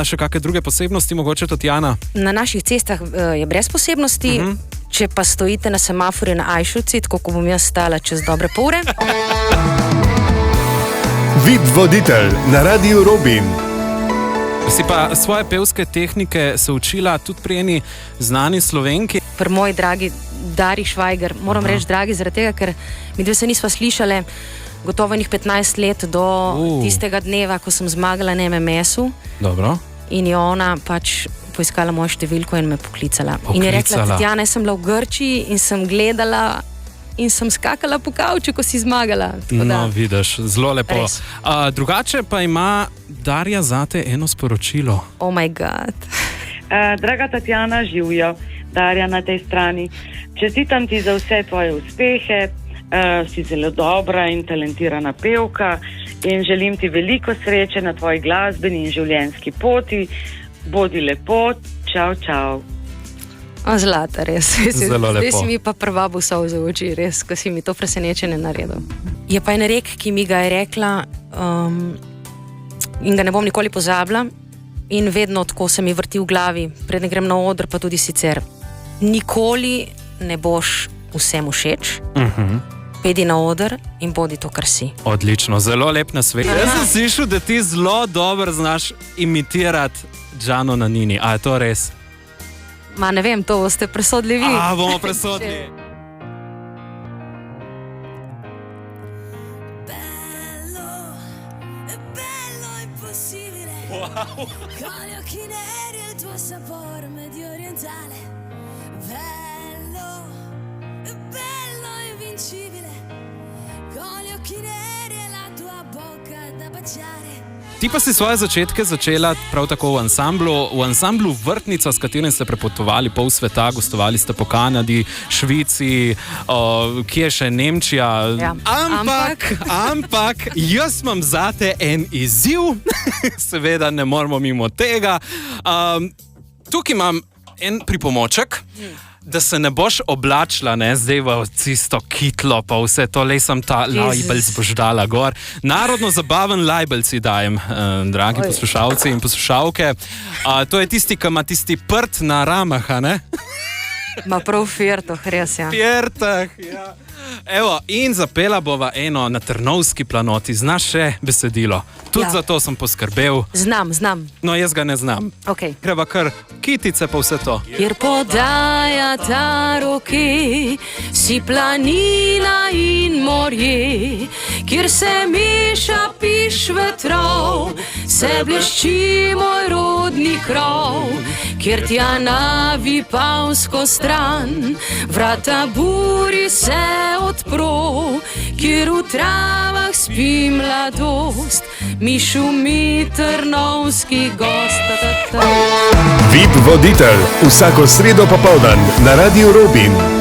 A še kakšne druge posebnosti, mogoče Tatjana? Na naših cestah je brez posebnosti. Če pa stojite na semaforju na Ajšovci, tako ko bom jaz stala čez dobre pol ure. Vid voditelj na Radiu Robin. Si pa svoje pevske tehnike se učila tudi pri eni znani Slovenki. Pri moji dragi Dari Švajger, moram reči dragi, zaradi tega, ker mi dve se nisva slišale gotovo 15 let do tistega dneva, ko sem zmagala na MMS-u. Dobro. In je ona pač poiskala mojo številko in me poklicala. In je rekla, Tatjana, jaz sem bila v Grčiji in sem gledala in sem skakala po kavču, ko si zmagala. No, vidiš, zelo lepo. Drugače pa ima Darja zate eno sporočilo. Oh my god. Draga Tatjana, živjo, Darja na tej strani. Čestitam ti za vse tvoje uspehe, si zelo dobra in talentirana pevka in želim ti veliko sreče na tvoji glasbeni in življenjski poti. Bodi lepo, čau, čau. Zlata, res. Zelo lepo. Zdaj si mi pa prvabil solze v oči, res, ko si mi to presenečenje naredil. Je pa en rek, ki mi ga je rekla in ga ne bom nikoli pozabila in vedno tako se mi vrti v glavi, preden grem na oder, pa tudi sicer. Nikoli ne boš vsem všeč, pedi na oder in bodi to, kar si. Odlično, zelo lep nasvet. Jaz sem slišal, da ti zelo dobro znaš imitirati Džano na Nini. A je to res? Ma ne vem, to boste presodili vi. Bomo presodili. Wow. Con gli occhi neri e il tuo sapore medio orientale. Bello invincibile. Con gli occhi neri e la tua bocca da baciare. Ti pa si svoje začetke začela prav tako v ansamblu Vrtnica, s katerim ste prepotovali pol sveta, gostovali ste po Kanadi, Švici, kje še Nemčija. Ja. Ampak jaz imam zate en izziv, seveda ne moramo mimo tega. Tukaj imam en pripomoček, da se ne boš oblačila, ne, zdaj v cisto kitlo, pa vse to, lej sem ta label zboždala gor. Narodno zabaven label si dajem, dragi poslušalci in poslušalke. To je tisti, ki ima tisti prt na ramah, ne? Ma prav fjertoh, res, ja. Fjertoh, ja. Evo, in zapela bova eno na Trnovski planoti. Znaš še besedilo? Tudi za to sem poskrbel. Znam. No, jaz ga ne znam. Okay. Greva kar kitice pa vse to. Kjer podaja ta roke, si planina in morje, kjer se meša piš vetrov, se blešči moj rodni krov, kjer tja na Vipavsko stran, vrata buri se odpro, kjer v travah spi mladost, mi šumi trnovski gost. Vid voditelj, vsako sredo popoldan na Radiu Robin.